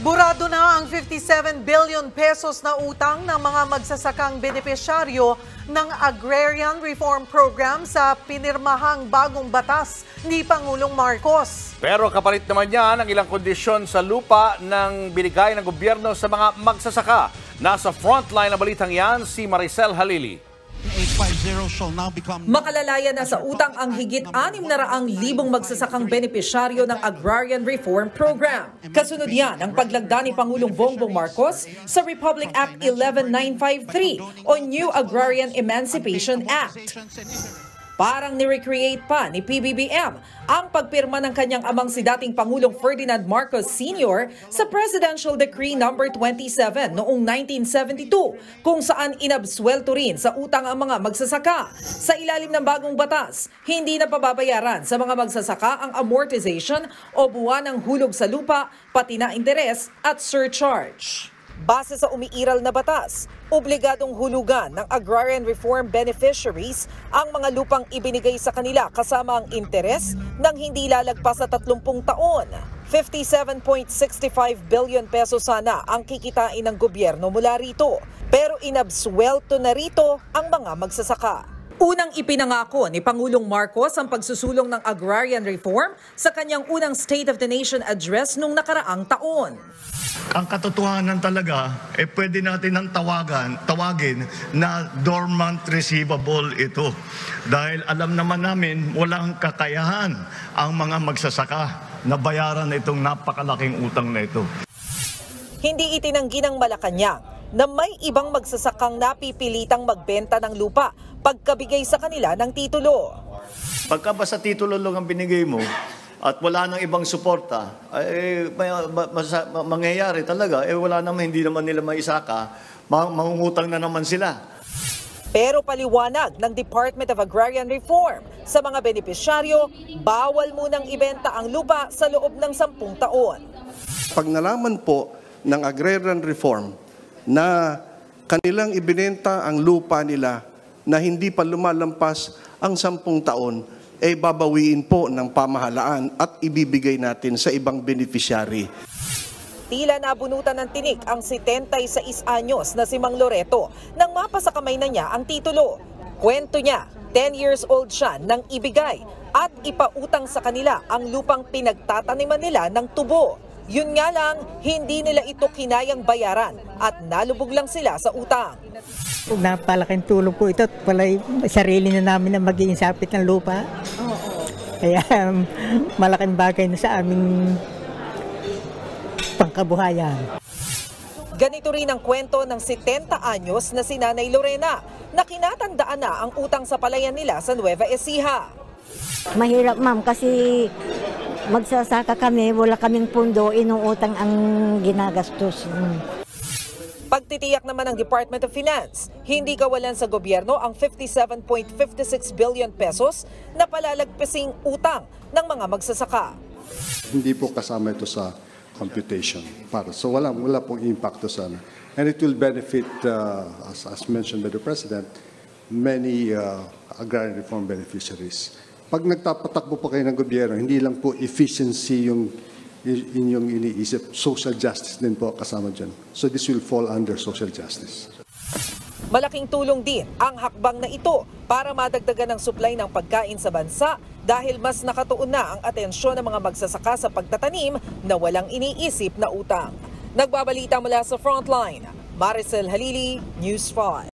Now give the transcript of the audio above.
Burado na ang 57 billion pesos na utang ng mga magsasakang benepisyaryo ng Agrarian Reform Program sa pinirmahang bagong batas ni Pangulong Marcos. Pero kapalit naman yan ang ilang kondisyon sa lupa ng binigay ng gobyerno sa mga magsasaka. Nasa frontline na balitang yan si Maricel Halili. Makalalaya na sa utang ang higit 600,000 magsasakang benepisyaryo ng Agrarian Reform Program. Kasunod yan ang paglagda ni Pangulong Bongbong Marcos sa Republic Act 11953 o New Agrarian Emancipation Act. Parang ni-recreate pa ni PBBM ang pagpirma ng kanyang amang si dating Pangulong Ferdinand Marcos Sr. sa Presidential Decree No. 27 noong 1972 kung saan inabsuelto rin sa utang ang mga magsasaka. Sa ilalim ng bagong batas, hindi na pababayaran sa mga magsasaka ang amortization o buwan ng hulog sa lupa, pati na interes at surcharge. Base sa umiiral na batas, obligadong hulugan ng Agrarian Reform beneficiaries ang mga lupang ibinigay sa kanila kasama ang interes nang hindi lalagpas sa 30 taon. 57.65 billion pesos sana ang kikitain ng gobyerno mula rito. Pero inabsuelto na rito ang mga magsasaka. Unang ipinangako ni Pangulong Marcos ang pagsusulong ng agrarian reform sa kanyang unang State of the Nation address nung nakaraang taon. Ang katotohanan talaga, pwede natin ang tawagin na dormant receivable ito. Dahil alam naman namin walang kakayahan ang mga magsasaka na bayaran itong napakalaking utang na ito. Hindi itinanggi ng Malacanang na may ibang magsasakang napipilitang magbenta ng lupa pagkabigay sa kanila ng titulo. Pagka basta titulo lang ang binigay mo at wala nang ibang suporta, mangyayari talaga, wala naman, hindi naman nila maisaka, mangungutang na naman sila. Pero paliwanag ng Department of Agrarian Reform sa mga benepisyaryo, bawal munang ibenta ang lupa sa loob ng 10 taon. Pag nalaman po ng Agrarian Reform na kanilang ibinenta ang lupa nila na hindi pa lumalampas ang 10 taon, babawiin po ng pamahalaan at ibibigay natin sa ibang beneficiary. Tila nabunutan ng tinik ang 76 anyos na si Mang Loreto nang mapasa kamay na niya ang titulo. Kwento niya, 10 years old siya nang ibigay at ipautang sa kanila ang lupang pinagtataniman nila ng tubo. Yun nga lang, hindi nila ito kinayang bayaran at nalubog lang sila sa utang. Napalaking tulong po ito at pala sarili na namin na mag-iinsapit ng lupa. Kaya malaking bagay na sa aming pangkabuhayan. Ganito rin ang kwento ng 70 anyos na si Nanay Lorena na kinatandaan na ang utang sa palayan nila sa Nueva Ecija. Mahirap ma'am kasi magsasaka kami, wala kaming pundo, inuutang ang ginagastos. Pagtitiyak naman ng Department of Finance, hindi kawalan sa gobyerno ang 57.56 billion pesos na palalagpasing utang ng mga magsasaka. Hindi po kasama ito sa computation. So wala pong impacto sana. And it will benefit, as mentioned by the President, many agrarian reform beneficiaries. Pag nagtapatakbo po kayo ng gobyerno, hindi lang po efficiency yung inyong iniisip, social justice din po kasama dyan. So this will fall under social justice. Malaking tulong din ang hakbang na ito para madagdagan ang supply ng pagkain sa bansa dahil mas nakatuon na ang atensyon ng mga magsasaka sa pagtatanim na walang iniisip na utang. Nagbabalita mula sa Frontline, Maricel Halili, News 5.